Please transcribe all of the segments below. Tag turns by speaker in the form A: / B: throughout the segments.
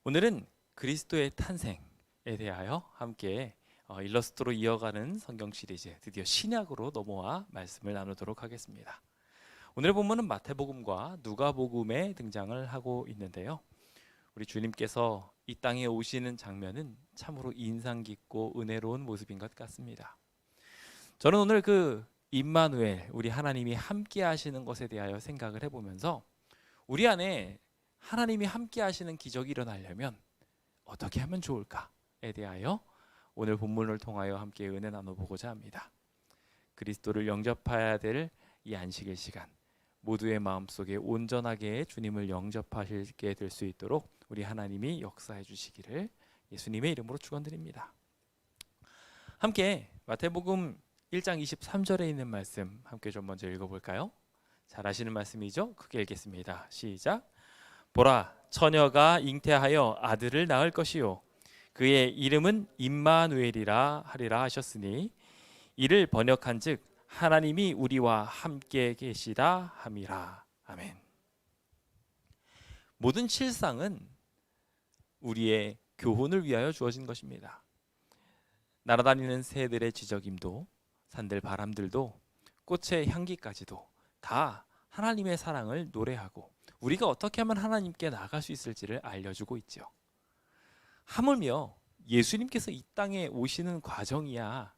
A: 오늘은 그리스도의 탄생에 대하여 함께 일러스트로 이어가는 성경 시리즈 드디어 신약으로 넘어와 말씀을 나누도록 하겠습니다. 오늘 본문은 마태복음과 누가복음에 등장을 하고 있는데요. 우리 주님께서 이 땅에 오시는 장면은 참으로 인상 깊고 은혜로운 모습인 것 같습니다. 저는 오늘 그 임마누엘, 우리 하나님이 함께 하시는 것에 대하여 생각을 해보면서 우리 안에 하나님이 함께 하시는 기적이 일어나려면 어떻게 하면 좋을까에 대하여 오늘 본문을 통하여 함께 은혜 나눠보고자 합니다. 그리스도를 영접해야 될 이 안식일 시간, 모두의 마음속에 온전하게 주님을 영접하시게 될 수 있도록 우리 하나님이 역사해 주시기를 예수님의 이름으로 축원드립니다. 함께 마태복음 1장 23절에 있는 말씀 함께 좀 먼저 읽어볼까요? 잘 아시는 말씀이죠? 크게 읽겠습니다. 시작. 보라, 처녀가 잉태하여 아들을 낳을 것이요 그의 이름은 임마누엘이라 하리라 하셨으니 이를 번역한즉 하나님이 우리와 함께 계시다 함이라. 아멘. 모든 실상은 우리의 교훈을 위하여 주어진 것입니다. 날아다니는 새들의 지저김도, 산들 바람들도, 꽃의 향기까지도 다 하나님의 사랑을 노래하고 우리가 어떻게 하면 하나님께 나아갈 수 있을지를 알려주고 있죠. 하물며 예수님께서 이 땅에 오시는 과정이야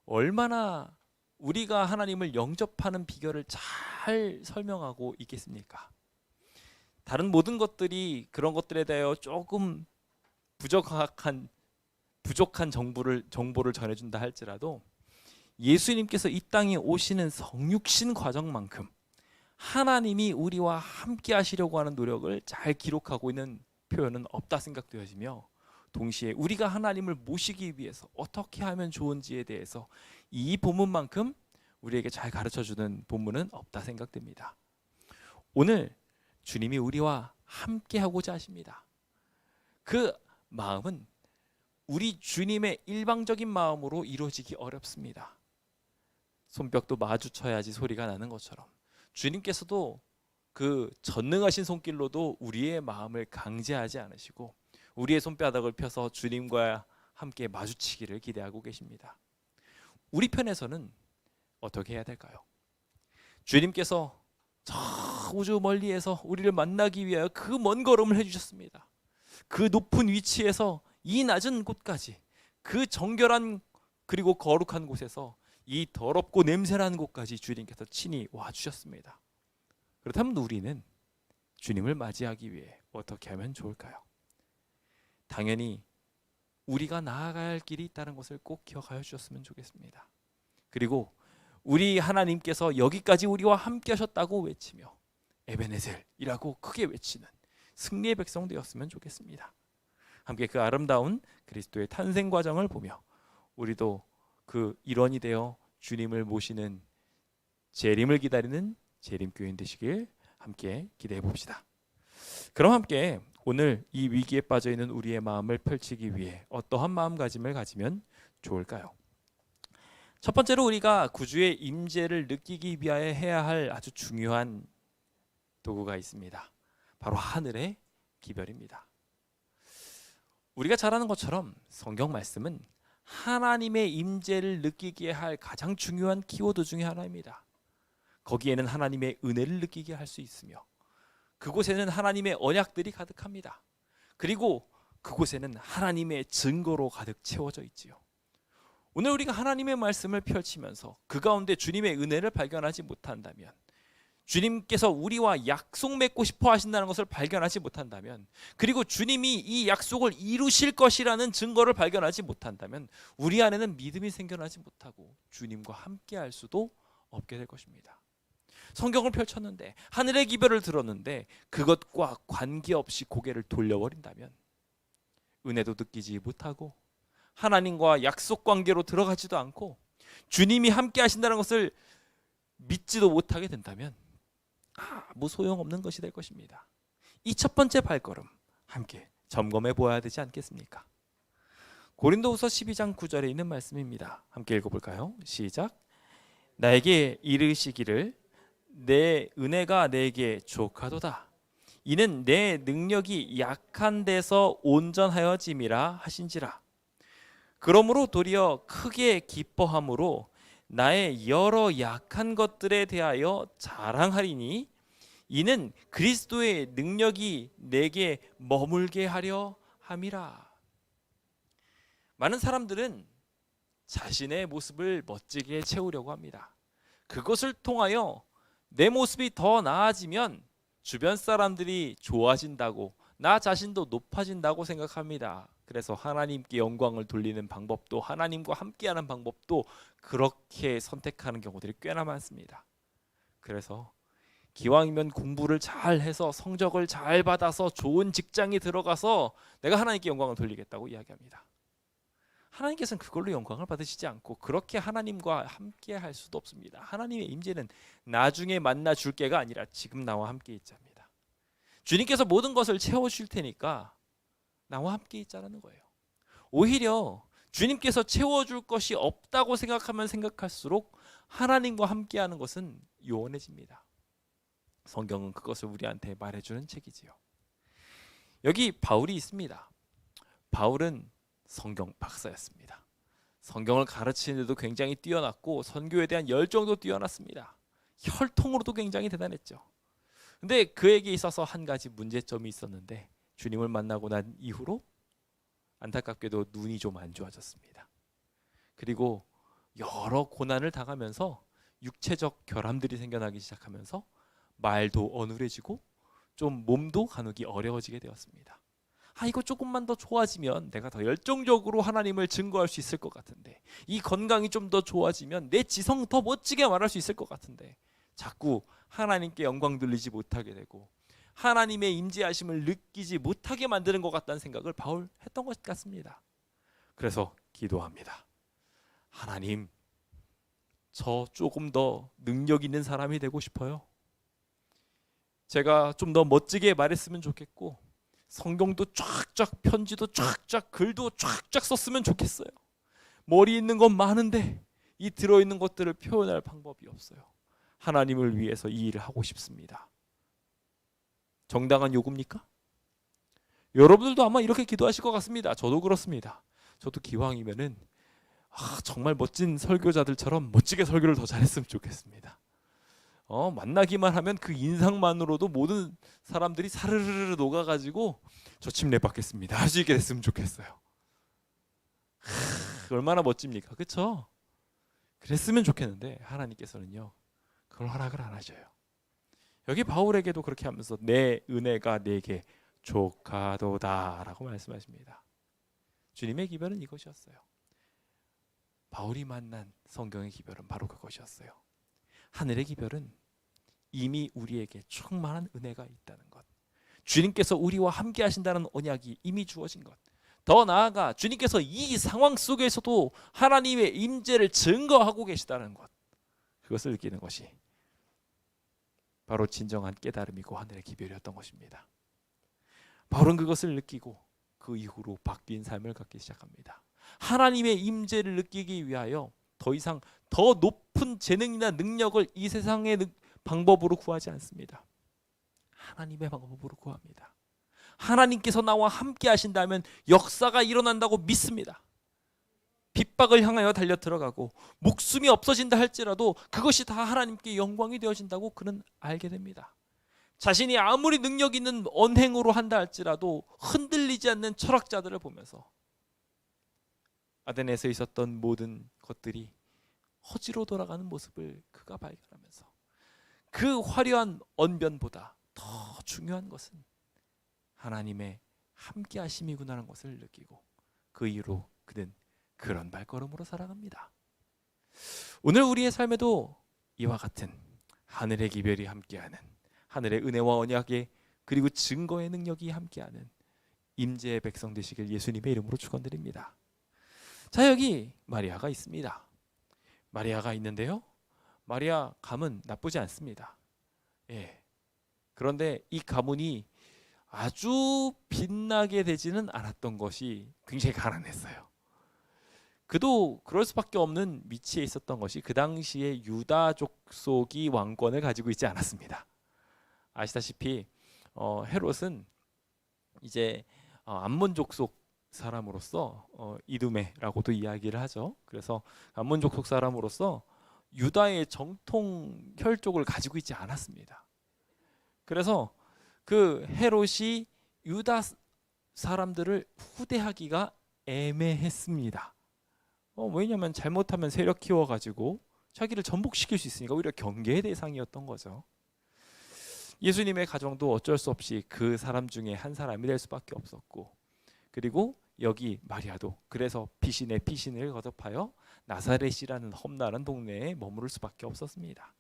A: 얼마나 우리가 하나님을 영접하는 비결을 잘 설명하고 있겠습니까? 다른 모든 것들이 그런 것들에 대하여 조금 부족한 정보를 전해준다 할지라도 예수님께서 이 땅에 오시는 성육신 과정만큼 하나님이 우리와 함께 하시려고 하는 노력을 잘 기록하고 있는 표현은 없다 생각되어지며, 동시에 우리가 하나님을 모시기 위해서 어떻게 하면 좋은지에 대해서 이 본문만큼 우리에게 잘 가르쳐주는 본문은 없다 생각됩니다. 오늘 주님이 우리와 함께 하고자 하십니다. 그 마음은 우리 주님의 일방적인 마음으로 이루어지기 어렵습니다. 손뼉도 마주쳐야지 소리가 나는 것처럼 주님께서도 그 전능하신 손길로도 우리의 마음을 강제하지 않으시고 우리의 손바닥을 펴서 주님과 함께 마주치기를 기대하고 계십니다. 우리 편에서는 어떻게 해야 될까요? 주님께서 저 우주 멀리에서 우리를 만나기 위하여 그 먼 걸음을 해주셨습니다. 그 높은 위치에서 이 낮은 곳까지, 그 정결한 그리고 거룩한 곳에서 이 더럽고 냄새나는 곳까지 주님께서 친히 와주셨습니다. 그렇다면 우리는 주님을 맞이하기 위해 어떻게 하면 좋을까요? 당연히 우리가 나아가야 할 길이 있다는 것을 꼭 기억하여 주셨으면 좋겠습니다. 그리고 우리 하나님께서 여기까지 우리와 함께 하셨다고 외치며 에베네셀이라고 크게 외치는 승리의 백성 되었으면 좋겠습니다. 함께 그 아름다운 그리스도의 탄생 과정을 보며 우리도 그 일원이 되어 주님을 모시는 재림을 기다리는 재림교인 되시길 함께 기대해 봅시다. 그럼 함께 오늘 이 위기에 빠져 있는 우리의 마음을 펼치기 위해 어떠한 마음가짐을 가지면 좋을까요? 첫 번째로 우리가 구주의 임재를 느끼기 위하여 해야 할 아주 중요한 도구가 있습니다. 바로 하늘의 기별입니다. 우리가 잘 아는 것처럼 성경 말씀은 하나님의 임재를 느끼게 할 가장 중요한 키워드 중에 하나입니다. 거기에는 하나님의 은혜를 느끼게 할 수 있으며 그곳에는 하나님의 언약들이 가득합니다. 그리고 그곳에는 하나님의 증거로 가득 채워져 있지요. 오늘 우리가 하나님의 말씀을 펼치면서 그 가운데 주님의 은혜를 발견하지 못한다면, 주님께서 우리와 약속 맺고 싶어 하신다는 것을 발견하지 못한다면, 그리고 주님이 이 약속을 이루실 것이라는 증거를 발견하지 못한다면 우리 안에는 믿음이 생겨나지 못하고 주님과 함께 할 수도 없게 될 것입니다. 성경을 펼쳤는데 하늘의 기별을 들었는데 그것과 관계없이 고개를 돌려버린다면 은혜도 느끼지 못하고 하나님과 약속 관계로 들어가지도 않고 주님이 함께 하신다는 것을 믿지도 못하게 된다면 아무 소용없는 것이 될 것입니다. 이 첫 번째 발걸음 함께 점검해 보아야 되지 않겠습니까? 고린도후서 12장 9절에 있는 말씀입니다. 함께 읽어볼까요? 시작. 나에게 이르시기를 내 은혜가 내게 족하도다. 이는 내 능력이 약한 데서 온전하여짐이라 하신지라. 그러므로 도리어 크게 기뻐함으로 나의 여러 약한 것들에 대하여 자랑하리니 이는 그리스도의 능력이 내게 머물게 하려 함이라. 많은 사람들은 자신의 모습을 멋지게 채우려고 합니다. 그것을 통하여 내 모습이 더 나아지면 주변 사람들이 좋아진다고, 나 자신도 높아진다고 생각합니다. 그래서 하나님께 영광을 돌리는 방법도, 하나님과 함께하는 방법도 그렇게 선택하는 경우들이 꽤나 많습니다. 그래서 기왕이면 공부를 잘 해서 성적을 잘 받아서 좋은 직장에 들어가서 내가 하나님께 영광을 돌리겠다고 이야기합니다. 하나님께서는 그걸로 영광을 받으시지 않고 그렇게 하나님과 함께 할 수도 없습니다. 하나님의 임재는 나중에 만나 줄 게가 아니라 지금 나와 함께 있자입니다. 주님께서 모든 것을 채워줄 테니까 나와 함께 있자라는 거예요. 오히려 주님께서 채워줄 것이 없다고 생각하면 생각할수록 하나님과 함께하는 것은 요원해집니다. 성경은 그것을 우리한테 말해주는 책이지요. 여기 바울이 있습니다. 바울은 성경 박사였습니다. 성경을 가르치는데도 굉장히 뛰어났고 선교에 대한 열정도 뛰어났습니다. 혈통으로도 굉장히 대단했죠. 근데 그에게 있어서 한 가지 문제점이 있었는데 주님을 만나고 난 이후로 안타깝게도 눈이 좀 안 좋아졌습니다. 그리고 여러 고난을 당하면서 육체적 결함들이 생겨나기 시작하면서 말도 어눌해지고 좀 몸도 가누기 어려워지게 되었습니다. 이거 조금만 더 좋아지면 내가 더 열정적으로 하나님을 증거할 수 있을 것 같은데, 이 건강이 좀 더 좋아지면 내 지성 더 멋지게 말할 수 있을 것 같은데, 자꾸 하나님께 영광 돌리지 못하게 되고 하나님의 임재하심을 느끼지 못하게 만드는 것 같다는 생각을 바울 했던 것 같습니다. 그래서 기도합니다. 하나님, 저 조금 더 능력 있는 사람이 되고 싶어요. 제가 좀 더 멋지게 말했으면 좋겠고 성경도 쫙쫙, 편지도 쫙쫙, 글도 쫙쫙 썼으면 좋겠어요. 머리 있는 건 많은데 이 들어있는 것들을 표현할 방법이 없어요. 하나님을 위해서 이 일을 하고 싶습니다. 정당한 요구입니까? 여러분들도 아마 이렇게 기도하실 것 같습니다. 저도 그렇습니다. 저도 기왕이면은 정말 멋진 설교자들처럼 멋지게 설교를 더 잘했으면 좋겠습니다. 만나기만 하면 그 인상만으로도 모든 사람들이 사르르르 녹아가지고 저 침례 받겠습니다 할 수 있게 됐으면 좋겠어요. 얼마나 멋집니까? 그렇죠? 그랬으면 좋겠는데 하나님께서는요 그걸 허락을 안 하셔요. 여기 바울에게도 그렇게 하면서 내 은혜가 내게 족하도다 라고 말씀하십니다. 주님의 기별은 이것이었어요. 바울이 만난 성경의 기별은 바로 그것이었어요. 하늘의 기별은 이미 우리에게 충만한 은혜가 있다는 것, 주님께서 우리와 함께 하신다는 언약이 이미 주어진 것, 더 나아가 주님께서 이 상황 속에서도 하나님의 임재를 증거하고 계시다는 것, 그것을 느끼는 것이 바로 진정한 깨달음이고 하늘의 기별이었던 것입니다. 바울은 그것을 느끼고 그 이후로 바뀐 삶을 갖기 시작합니다. 하나님의 임재를 느끼기 위하여 더 이상 더 높은 재능이나 능력을 이 세상의 방법으로 구하지 않습니다. 하나님의 방법으로 구합니다. 하나님께서 나와 함께 하신다면 역사가 일어난다고 믿습니다. 핍박을 향하여 달려 들어가고 목숨이 없어진다 할지라도 그것이 다 하나님께 영광이 되어진다고 그는 알게 됩니다. 자신이 아무리 능력 있는 언행으로 한다 할지라도 흔들리지 않는 철학자들을 보면서 아덴에서 있었던 모든 것들이 허지로 돌아가는 모습을 그가 발견하면서 그 화려한 언변보다 더 중요한 것은 하나님의 함께 하심이구나라는 것을 느끼고 그 이후로 그는 그런 발걸음으로 살아갑니다. 오늘 우리의 삶에도 이와 같은 하늘의 기별이 함께하는, 하늘의 은혜와 언약의 그리고 증거의 능력이 함께하는 임재의 백성 되시길 예수님의 이름으로 축원드립니다. 자, 여기 마리아가 있습니다. 마리아가 있는데요, 마리아 가문 나쁘지 않습니다. 그런데 이 가문이 아주 빛나게 되지는 않았던 것이 굉장히 가난했어요. 그도 그럴 수밖에 없는 위치에 있었던 것이 그 당시에 유다 족속이 왕권을 가지고 있지 않았습니다. 아시다시피 헤롯은 이제 암몬족 속 사람으로서 이두메라고도 이야기를 하죠. 그래서 암몬족 속 사람으로서 유다의 정통 혈족을 가지고 있지 않았습니다. 그래서 그 헤롯이 유다 사람들을 후대하기가 애매했습니다. 왜냐하면 잘못하면 세력 키워가지고 자기를 전복시킬 수 있으니까 오히려 경계의 대상이었던 거죠. 예수님의 가정도 어쩔 수 없이 그 사람 중에 한 사람이 될 수밖에 없었고, 그리고 여기 마리아도 그래서 피신의 피신을 거듭하여 나사렛이라는 험난한 동네에 머무를 수밖에 없었습니다.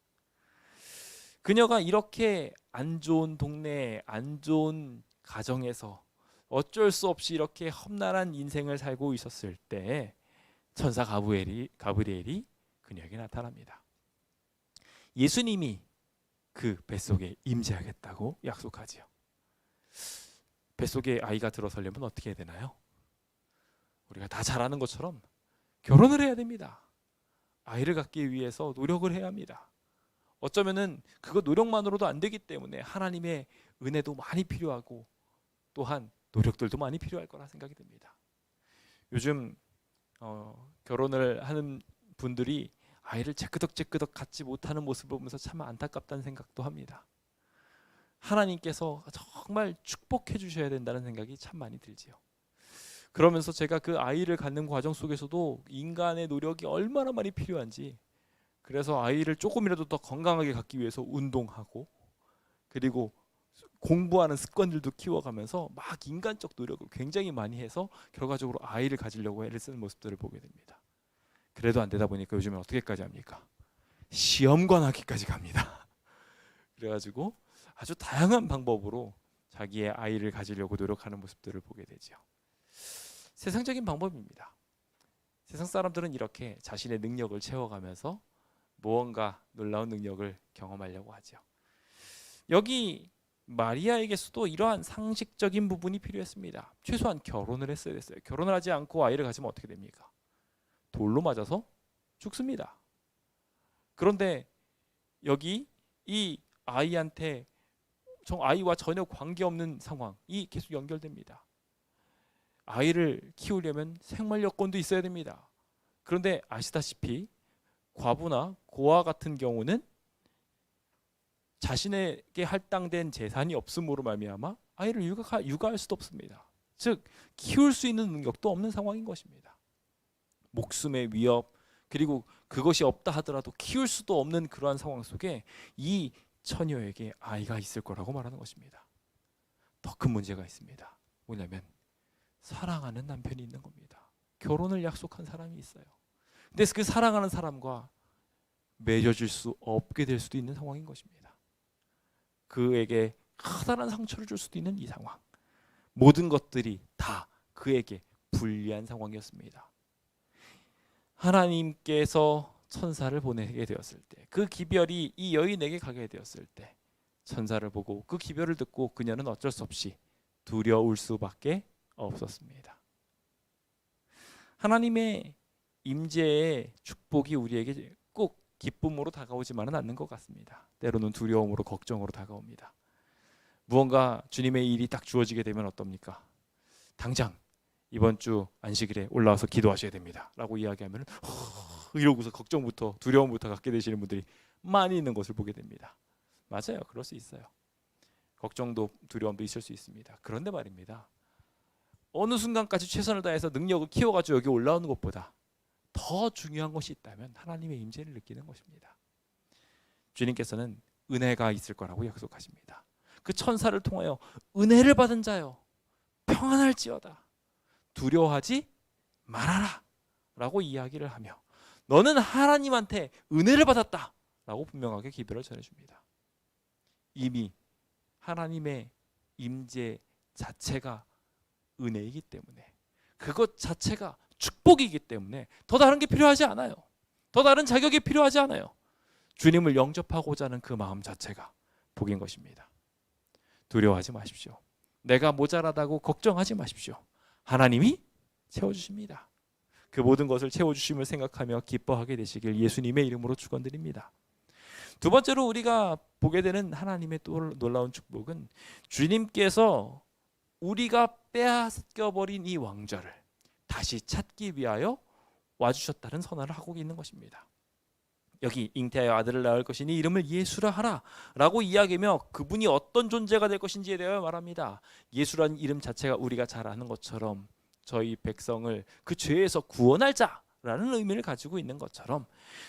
A: 그녀가 이렇게 안 좋은 동네에 안 좋은 가정에서 어쩔 수 없이 이렇게 험난한 인생을 살고 있었을 때 천사 가브리엘이 그녀에게 나타납니다. 예수님이 그 뱃속에 임재하겠다고 약속하지요. 뱃속에 아이가 들어서려면 어떻게 해야 되나요? 우리가 다 잘 아는 것처럼 결혼을 해야 됩니다. 아이를 갖기 위해서 노력을 해야 합니다. 어쩌면은 그거 노력만으로도 안 되기 때문에 하나님의 은혜도 많이 필요하고 또한 노력들도 많이 필요할 거라 생각이 듭니다. 요즘 결혼을 하는 분들이 아이를 제끄덕제끄덕 갖지 못하는 모습을 보면서 참 안타깝다는 생각도 합니다. 하나님께서 정말 축복해 주셔야 된다는 생각이 참 많이 들지요. 그러면서 제가 그 아이를 갖는 과정 속에서도 인간의 노력이 얼마나 많이 필요한지, 그래서 아이를 조금이라도 더 건강하게 갖기 위해서 운동하고, 그리고 공부하는 습관들도 키워가면서 막 인간적 노력을 굉장히 많이 해서 결과적으로 아이를 가지려고 애를 쓰는 모습들을 보게 됩니다. 그래도 안 되다 보니까 요즘은 어떻게까지 합니까? 시험관 하기까지 갑니다. 그래가지고 아주 다양한 방법으로 자기의 아이를 가지려고 노력하는 모습들을 보게 되죠. 세상적인 방법입니다. 세상 사람들은 이렇게 자신의 능력을 채워가면서 무언가 놀라운 능력을 경험하려고 하죠. 여기 마리아에게서도 이러한 상식적인 부분이 필요했습니다. 최소한 결혼을 했어야 됐어요. 결혼을 하지 않고 아이를 가지면 어떻게 됩니까? 돌로 맞아서 죽습니다. 그런데 여기 이 아이한테 아이와 전혀 관계없는 상황이 계속 연결됩니다. 아이를 키우려면 생활 여건도 있어야 됩니다. 그런데 아시다시피 과부나 고아 같은 경우는 자신에게 할당된 재산이 없음으로 말미암아 아이를 육아할 수도 없습니다. 즉 키울 수 있는 능력도 없는 상황인 것입니다. 목숨의 위협, 그리고 그것이 없다 하더라도 키울 수도 없는 그러한 상황 속에 이 처녀에게 아이가 있을 거라고 말하는 것입니다. 더 큰 문제가 있습니다. 뭐냐면 사랑하는 남편이 있는 겁니다. 결혼을 약속한 사람이 있어요. 근데 그 사랑하는 사람과 맺어질 수 없게 될 수도 있는 상황인 것입니다. 그에게 커다란 상처를 줄 수도 있는 이 상황, 모든 것들이 다 그에게 불리한 상황이었습니다. 하나님께서 천사를 보내게 되었을 때, 그 기별이 이 여인에게 가게 되었을 때, 천사를 보고 그 기별을 듣고 그녀는 어쩔 수 없이 두려울 수밖에 없었습니다. 하나님의 임재의 축복이 우리에게 꼭 기쁨으로 다가오지만은 않는 것 같습니다. 때로는 두려움으로, 걱정으로 다가옵니다. 무언가 주님의 일이 딱 주어지게 되면 어떻습니까? 당장 이번 주 안식일에 올라와서 기도하셔야 됩니다 라고 이야기하면 이러고서 걱정부터 두려움부터 갖게 되시는 분들이 많이 있는 것을 보게 됩니다. 맞아요, 그럴 수 있어요. 걱정도 두려움도 있을 수 있습니다. 그런데 말입니다, 어느 순간까지 최선을 다해서 능력을 키워가지고 여기 올라오는 것보다 더 중요한 것이 있다면 하나님의 임재를 느끼는 것입니다. 주님께서는 은혜가 있을 거라고 약속하십니다. 그 천사를 통하여 은혜를 받은 자여 평안할지어다, 두려워하지 말아라 라고 이야기를 하며 너는 하나님한테 은혜를 받았다 라고 분명하게 기별을 전해줍니다. 이미 하나님의 임재 자체가 은혜이기 때문에, 그것 자체가 축복이기 때문에 더 다른 게 필요하지 않아요. 더 다른 자격이 필요하지 않아요. 주님을 영접하고자 하는 그 마음 자체가 복인 것입니다. 두려워하지 마십시오. 내가 모자라다고 걱정하지 마십시오. 하나님이 채워주십니다. 그 모든 것을 채워주심을 생각하며 기뻐하게 되시길 예수님의 이름으로 축원드립니다. 두 번째로 우리가 보게 되는 하나님의 또 놀라운 축복은 주님께서 우리가 빼앗겨버린 이 왕좌를 다시 찾기 위하여 와주셨다는 선언을 하고 있는 것입니다. 여기 잉태하여 아들을 낳을 것이니 이름을 예수라 하라 라고 이야기하며 그분이 어떤 존재가 될 것인지에 대하여 말합니다. 예수라는 이름 자체가 우리가 잘 아는 것처럼 저희 백성을 그 죄에서 구원할 자라는 의미를 가지고 있는 것처럼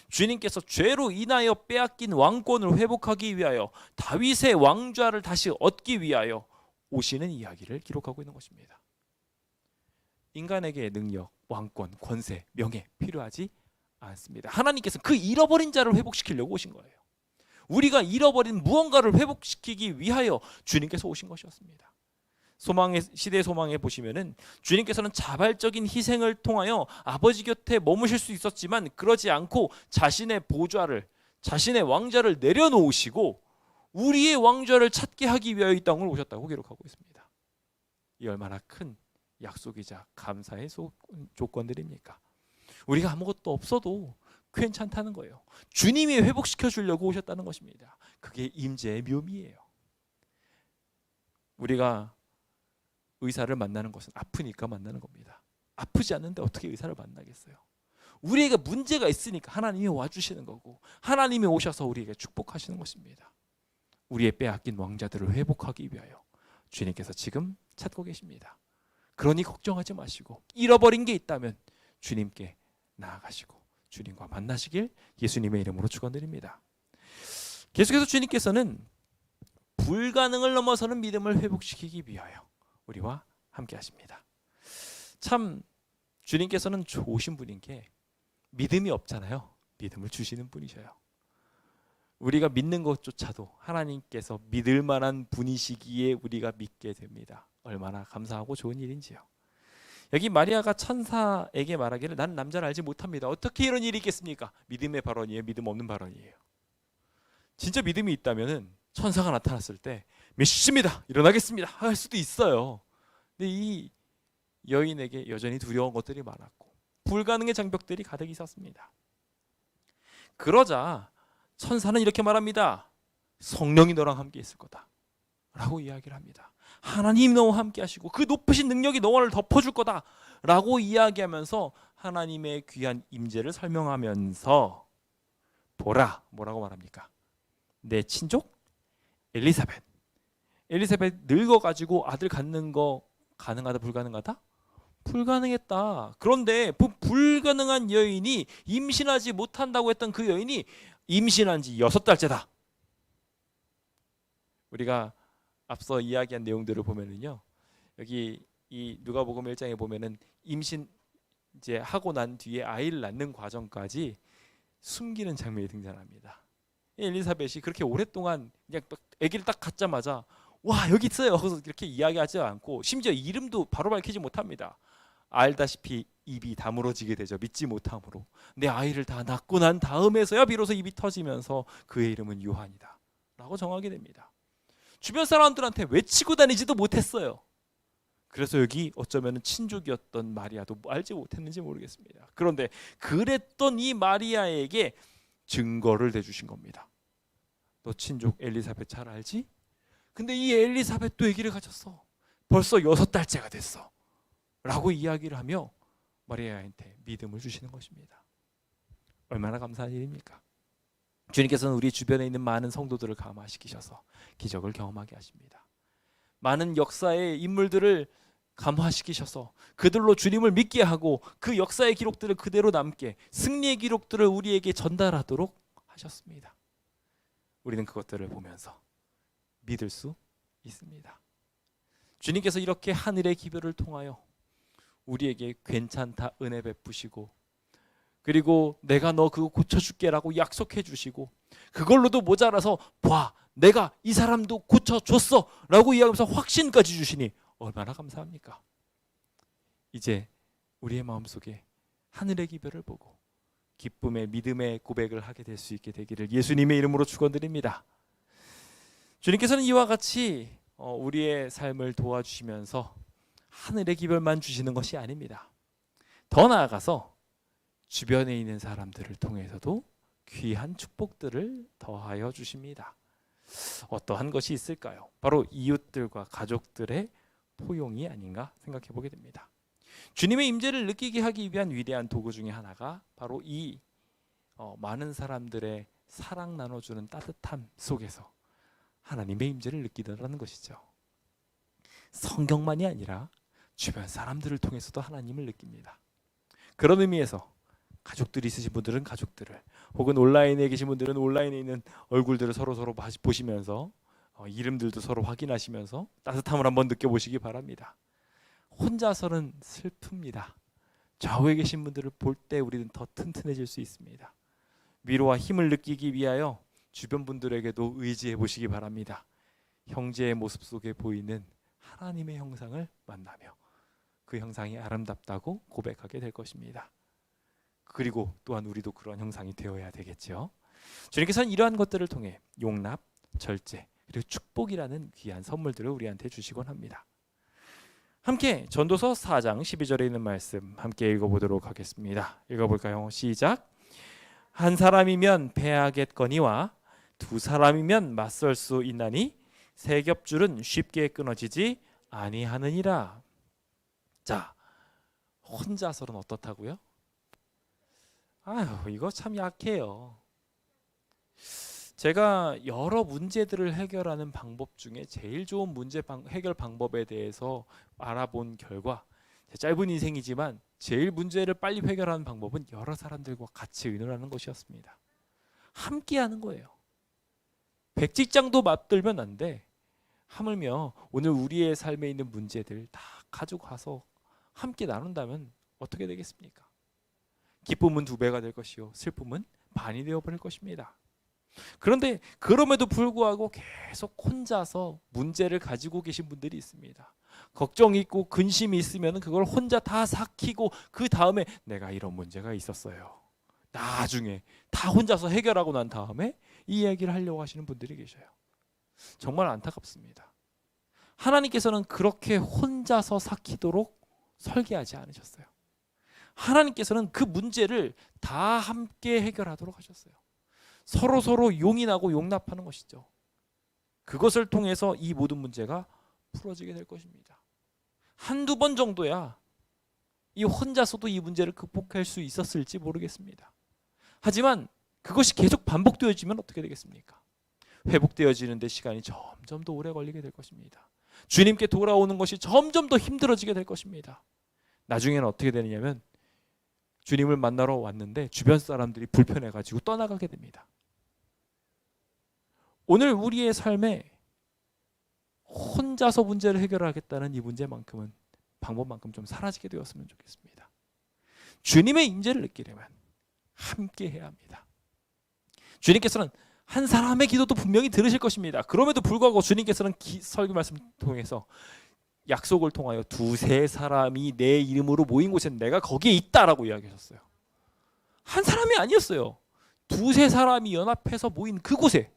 A: 주님께서 죄로 인하여 빼앗긴 왕권을 회복하기 위하여 다윗의 왕좌를 다시 얻기 위하여 오시는 이야기를 기록하고 있는 것입니다. 인간에게 능력, 왕권, 권세, 명예 필요하지 않습니다. 하나님께서는 그 잃어버린 자를 회복시키려고 오신 거예요. 우리가 잃어버린 무언가를 회복시키기 위하여 주님께서 오신 것이었습니다. 시대의 소망에 보시면은 주님께서는 자발적인 희생을 통하여 아버지 곁에 머무실 수 있었지만 그러지 않고 자신의 보좌를, 자신의 왕좌를 내려놓으시고 우리의 왕좌를 찾게 하기 위하여 이 땅을 오셨다고 기록하고 있습니다. 이 얼마나 큰 약속이자 감사의 조건들입니까? 우리가 아무것도 없어도 괜찮다는 거예요. 주님이 회복시켜 주려고 오셨다는 것입니다. 그게 임재의 묘미예요. 우리가 의사를 만나는 것은 아프니까 만나는 겁니다. 아프지 않는데 어떻게 의사를 만나겠어요? 우리에게 문제가 있으니까 하나님이 와주시는 거고 하나님이 오셔서 우리에게 축복하시는 것입니다. 우리의 빼앗긴 왕자들을 회복하기 위하여 주님께서 지금 찾고 계십니다. 그러니 걱정하지 마시고 잃어버린 게 있다면 주님께 나아가시고 주님과 만나시길 예수님의 이름으로 축원드립니다. 계속해서 주님께서는 불가능을 넘어서는 믿음을 회복시키기 위하여 우리와 함께 하십니다. 참 주님께서는 좋으신 분인 게 믿음이 없잖아요. 믿음을 주시는 분이셔요. 우리가 믿는 것조차도 하나님께서 믿을 만한 분이시기에 우리가 믿게 됩니다. 얼마나 감사하고 좋은 일인지요. 여기 마리아가 천사에게 말하기를 나는 남자를 알지 못합니다. 어떻게 이런 일이 있겠습니까? 믿음의 발언이에요? 믿음 없는 발언이에요? 진짜 믿음이 있다면 천사가 나타났을 때 믿습니다, 일어나겠습니다 할 수도 있어요. 근데 이 여인에게 여전히 두려운 것들이 많았고 불가능의 장벽들이 가득 있었습니다. 그러자 천사는 이렇게 말합니다. 성령이 너랑 함께 있을 거다 라고 이야기를 합니다. 하나님 너와 함께 하시고 그 높으신 능력이 너를 덮어줄 거다 라고 이야기하면서 하나님의 귀한 임재를 설명하면서 보라, 뭐라고 말합니까? 내 친족 엘리사벳 늙어가지고 아들 갖는 거 가능하다 불가능하다? 불가능했다. 그런데 불가능한 여인이 임신하지 못한다고 했던 그 여인이 임신한 지 6달째다. 우리가 앞서 이야기한 내용들을 보면은요, 여기 이 누가복음 1장에 보면은 임신 이제 하고 난 뒤에 아이를 낳는 과정까지 숨기는 장면이 등장합니다. 엘리사벳이 그렇게 오랫동안 그냥 아기를 딱 갖자마자 와 여기 있어요. 그래서 이렇게 이야기하지 않고 심지어 이름도 바로 밝히지 못합니다. 알다시피 입이 다물어지게 되죠. 믿지 못함으로. 내 아이를 다 낳고 난 다음에서야 비로소 입이 터지면서 그의 이름은 요한이다 라고 정하게 됩니다. 주변 사람들한테 외치고 다니지도 못했어요. 그래서 여기 어쩌면 친족이었던 마리아도 알지 못했는지 모르겠습니다. 그런데 그랬던 이 마리아에게 증거를 대주신 겁니다. 너 친족 엘리사벳 잘 알지? 근데 이 엘리사벳도 아기를 가졌어. 벌써 6달째가 됐어 라고 이야기를 하며 마리아한테 믿음을 주시는 것입니다. 얼마나 감사한 일입니까? 주님께서는 우리 주변에 있는 많은 성도들을 감화시키셔서 기적을 경험하게 하십니다. 많은 역사의 인물들을 감화시키셔서 그들로 주님을 믿게 하고 그 역사의 기록들을 그대로 남게 승리의 기록들을 우리에게 전달하도록 하셨습니다. 우리는 그것들을 보면서 믿을 수 있습니다. 주님께서 이렇게 하늘의 기별을 통하여 우리에게 괜찮다 은혜 베푸시고 그리고 내가 너 그거 고쳐줄게 라고 약속해 주시고 그걸로도 모자라서 봐 내가 이 사람도 고쳐줬어 라고 이야기하면서 확신까지 주시니 얼마나 감사합니까? 이제 우리의 마음속에 하늘의 기별을 보고 기쁨의 믿음의 고백을 하게 될 수 있게 되기를 예수님의 이름으로 축원드립니다. 주님께서는 이와 같이 우리의 삶을 도와주시면서 하늘의 기별만 주시는 것이 아닙니다. 더 나아가서 주변에 있는 사람들을 통해서도 귀한 축복들을 더하여 주십니다. 어떠한 것이 있을까요? 바로 이웃들과 가족들의 포용이 아닌가 생각해 보게 됩니다. 주님의 임재를 느끼게 하기 위한 위대한 도구 중에 하나가 바로 이 많은 사람들의 사랑 나눠주는 따뜻함 속에서 하나님의 임재를 느끼더라는 것이죠. 성경만이 아니라 주변 사람들을 통해서도 하나님을 느낍니다. 그런 의미에서 가족들이 있으신 분들은 가족들을, 혹은 온라인에 계신 분들은 온라인에 있는 얼굴들을 서로 보시면서 이름들도 서로 확인하시면서 따뜻함을 한번 느껴보시기 바랍니다. 혼자서는 슬픕니다. 좌우에 계신 분들을 볼 때 우리는 더 튼튼해질 수 있습니다. 위로와 힘을 느끼기 위하여 주변 분들에게도 의지해 보시기 바랍니다. 형제의 모습 속에 보이는 하나님의 형상을 만나며 그 형상이 아름답다고 고백하게 될 것입니다. 그리고 또한 우리도 그런 형상이 되어야 되겠죠. 주님께서는 이러한 것들을 통해 용납, 절제, 그리고 축복이라는 귀한 선물들을 우리한테 주시곤 합니다. 함께 전도서 4장 12절에 있는 말씀 함께 읽어보도록 하겠습니다. 읽어볼까요? 시작. 한 사람이면 패하겠거니와 두 사람이면 맞설 수 있나니 세 겹줄은 쉽게 끊어지지 아니하느니라. 자, 혼자서는 어떻다고요? 아유, 이거 참 약해요. 제가 여러 문제들을 해결하는 방법 중에 제일 좋은 해결 방법에 대해서 알아본 결과, 짧은 인생이지만 제일 문제를 빨리 해결하는 방법은 여러 사람들과 같이 의논하는 것이었습니다. 함께 하는 거예요. 백직장도 맞들면 안 돼. 하물며 오늘 우리의 삶에 있는 문제들 다 가지고 가서 함께 나눈다면 어떻게 되겠습니까? 기쁨은 2배가 될 것이요 슬픔은 반이 되어버릴 것입니다. 그런데 그럼에도 불구하고 계속 혼자서 문제를 가지고 계신 분들이 있습니다. 걱정이 있고 근심이 있으면 그걸 혼자 다 삭히고 그 다음에 내가 이런 문제가 있었어요. 나중에 다 혼자서 해결하고 난 다음에 이 이야기를 하려고 하시는 분들이 계셔요. 정말 안타깝습니다. 하나님께서는 그렇게 혼자서 삭히도록 설계하지 않으셨어요. 하나님께서는 그 문제를 다 함께 해결하도록 하셨어요. 서로 용인하고 용납하는 것이죠. 그것을 통해서 이 모든 문제가 풀어지게 될 것입니다. 한두 번 정도야 이 혼자서도 이 문제를 극복할 수 있었을지 모르겠습니다. 하지만 그것이 계속 반복되어지면 어떻게 되겠습니까? 회복되어지는데 시간이 점점 더 오래 걸리게 될 것입니다. 주님께 돌아오는 것이 점점 더 힘들어지게 될 것입니다. 나중에는 어떻게 되느냐면 주님을 만나러 왔는데 주변 사람들이 불편해가지고 떠나가게 됩니다. 오늘 우리의 삶에 혼자서 문제를 해결하겠다는 이 문제만큼은 방법만큼 좀 사라지게 되었으면 좋겠습니다. 주님의 임재를 느끼려면 함께 해야 합니다. 주님께서는 한 사람의 기도도 분명히 들으실 것입니다. 그럼에도 불구하고 주님께서는 설교 말씀을 통해서 약속을 통하여 2-3 사람이 내 이름으로 모인 곳에 내가 거기에 있다라고 이야기하셨어요. 한 사람이 아니었어요. 2-3 사람이 연합해서 모인 그곳에.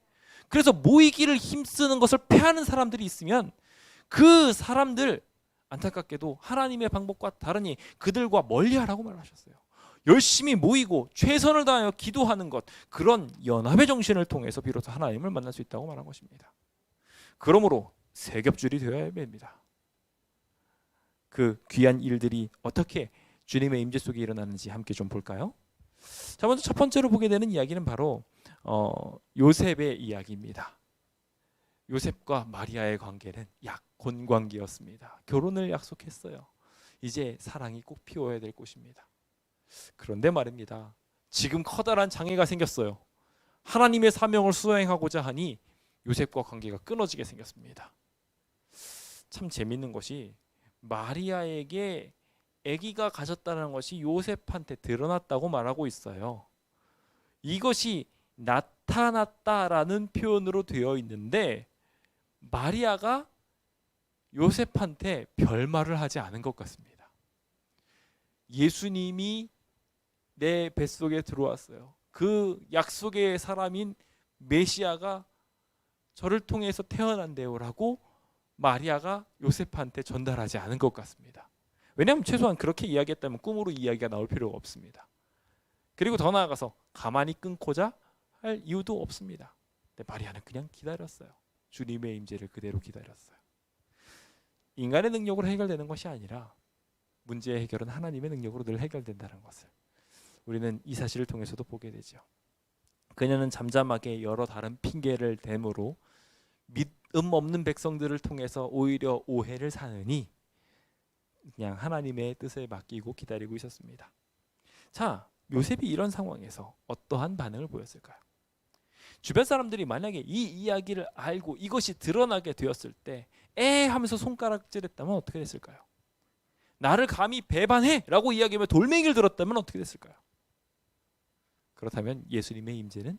A: 그래서 모이기를 힘쓰는 것을 패하는 사람들이 있으면 그 사람들 안타깝게도 하나님의 방법과 다르니 그들과 멀리하라고 말하셨어요. 열심히 모이고 최선을 다하여 기도하는 것, 그런 연합의 정신을 통해서 비로소 하나님을 만날 수 있다고 말한 것입니다. 그러므로 세 겹줄이 되어야 됩니다. 그 귀한 일들이 어떻게 주님의 임재 속에 일어나는지 함께 좀 볼까요? 자, 먼저 첫 번째로 보게 되는 이야기는 바로 요셉의 이야기입니다. 요셉과 마리아의 관계는 약혼 관계였습니다. 결혼을 약속했어요. 이제 사랑이 꼭 피워야 될 곳입니다. 그런데 말입니다. 지금 커다란 장애가 생겼어요. 하나님의 사명을 수행하고자 하니 요셉과 관계가 끊어지게 생겼습니다. 참 재밌는 것이 마리아에게 아기가 가졌다는 것이 요셉한테 드러났다고 말하고 있어요. 이것이 나타났다라는 표현으로 되어 있는데 마리아가 요셉한테 별말을 하지 않은 것 같습니다. 예수님이 내 뱃속에 들어왔어요. 그 약속의 사람인 메시아가 저를 통해서 태어난대요라고 마리아가 요셉한테 전달하지 않은 것 같습니다. 왜냐하면 최소한 그렇게 이야기했다면 꿈으로 이야기가 나올 필요가 없습니다. 그리고 더 나아가서 가만히 끊고자 할 이유도 없습니다. 근데 마리아는 그냥 기다렸어요. 주님의 임재를 그대로 기다렸어요. 인간의 능력으로 해결되는 것이 아니라 문제의 해결은 하나님의 능력으로 늘 해결된다는 것을 우리는 이 사실을 통해서도 보게 되죠. 그녀는 잠잠하게 여러 다른 핑계를 대므로 믿음 없는 백성들을 통해서 오히려 오해를 사느니 그냥 하나님의 뜻에 맡기고 기다리고 있었습니다. 자, 요셉이 이런 상황에서 어떠한 반응을 보였을까요? 주변 사람들이 만약에 이 이야기를 알고 이것이 드러나게 되었을 때 하면서 손가락질했다면 어떻게 됐을까요? 나를 감히 배반해! 라고 이야기하며 돌멩이를 들었다면 어떻게 됐을까요? 그렇다면 예수님의 임재는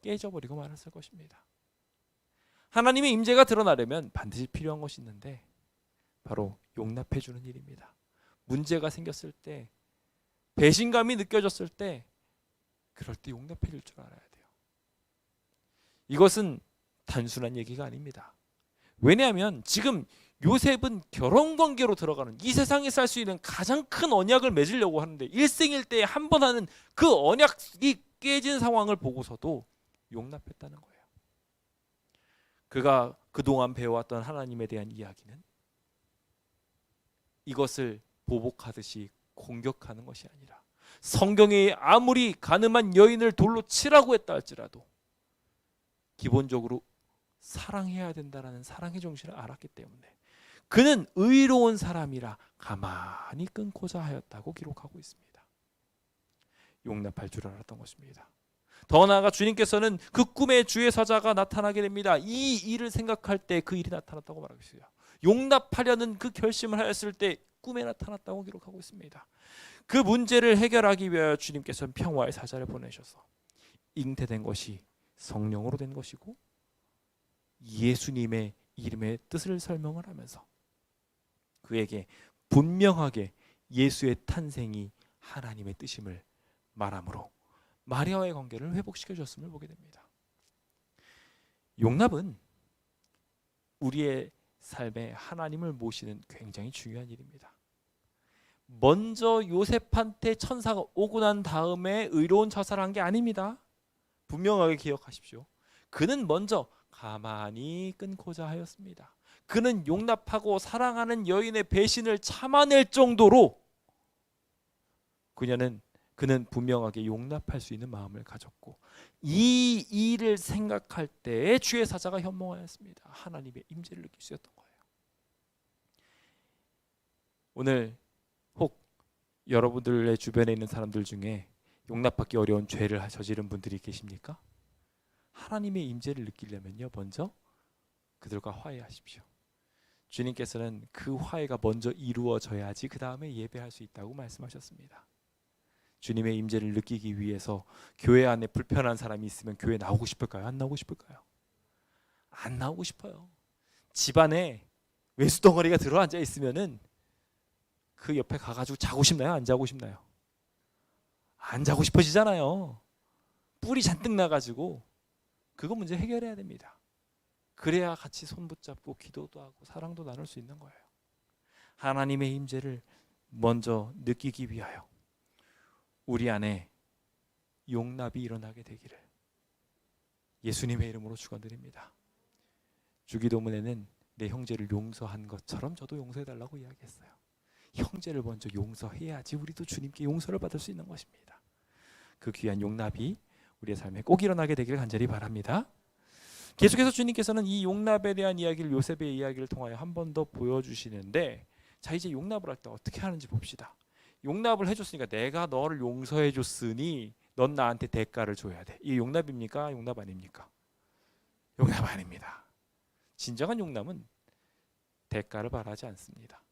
A: 깨져버리고 말았을 것입니다. 하나님의 임재가 드러나려면 반드시 필요한 것이 있는데 바로 용납해주는 일입니다. 문제가 생겼을 때, 배신감이 느껴졌을 때 그럴 때 용납해줄 줄 알아야 돼요. 이것은 단순한 얘기가 아닙니다. 왜냐하면 지금 요셉은 결혼관계로 들어가는 이 세상에서 할 수 있는 가장 큰 언약을 맺으려고 하는데 일생일대에 한 번 하는 그 언약이 깨진 상황을 보고서도 용납했다는 거예요. 그가 그동안 배워왔던 하나님에 대한 이야기는 이것을 보복하듯이 공격하는 것이 아니라 성경에 아무리 가늠한 여인을 돌로 치라고 했다 할지라도 기본적으로 사랑해야 된다라는 사랑의 정신을 알았기 때문에 그는 의로운 사람이라 가만히 끊고자 하였다고 기록하고 있습니다. 용납할 줄 알았던 것입니다. 더 나아가 주님께서는 그 꿈에 주의 사자가 나타나게 됩니다. 이 일을 생각할 때 그 일이 나타났다고 말하고 있어요. 용납하려는 그 결심을 하였을 때 꿈에 나타났다고 기록하고 있습니다. 그 문제를 해결하기 위하여 주님께서는 평화의 사자를 보내셔서 잉태된 것이 성령으로 된 것이고 예수님의 이름의 뜻을 설명을 하면서 그에게 분명하게 예수의 탄생이 하나님의 뜻임을 말함으로 마리아와의 관계를 회복시켜 줬음을 보게 됩니다. 용납은 우리의 삶에 하나님을 모시는 굉장히 중요한 일입니다. 먼저 요셉한테 천사가 오고 난 다음에 의로운 처사를 한 게 아닙니다. 분명하게 기억하십시오. 그는 먼저 가만히 끊고자 하였습니다. 그는 용납하고 사랑하는 여인의 배신을 참아낼 정도로 그는 분명하게 용납할 수 있는 마음을 가졌고 이 일을 생각할 때에 주의 사자가 현몽하였습니다. 하나님의 임재를 느낄 수 있었던 거예요. 오늘 혹 여러분들의 주변에 있는 사람들 중에 용납받기 어려운 죄를 저지른 분들이 계십니까? 하나님의 임재를 느끼려면요 먼저 그들과 화해하십시오. 주님께서는 그 화해가 먼저 이루어져야지 그 다음에 예배할 수 있다고 말씀하셨습니다. 주님의 임재를 느끼기 위해서 교회 안에 불편한 사람이 있으면 교회 나오고 싶을까요? 안 나오고 싶을까요? 안 나오고 싶어요. 집안에 외수덩어리가 들어앉아 있으면은 그 옆에 가가지고 자고 싶나요? 안 자고 싶나요? 안 자고 싶어지잖아요. 뿔이 잔뜩 나가지고 그거 문제 해결해야 됩니다. 그래야 같이 손 붙잡고 기도도 하고 사랑도 나눌 수 있는 거예요. 하나님의 임재를 먼저 느끼기 위하여 우리 안에 용납이 일어나게 되기를 예수님의 이름으로 축원드립니다. 주기도문에는 내 형제를 용서한 것처럼 저도 용서해달라고 이야기했어요. 형제를 먼저 용서해야지 우리도 주님께 용서를 받을 수 있는 것입니다. 그 귀한 용납이 우리의 삶에 꼭 일어나게 되기를 간절히 바랍니다. 계속해서 주님께서는 이 용납에 대한 이야기를 요셉의 이야기를 통하여 한 번 더 보여주시는데 자 이제 용납을 할 때 어떻게 하는지 봅시다. 용납을 해줬으니까 내가 너를 용서해줬으니 넌 나한테 대가를 줘야 돼. 이게 용납입니까? 용납 아닙니까? 용납 아닙니다. 진정한 용납은 대가를 바라지 않습니다.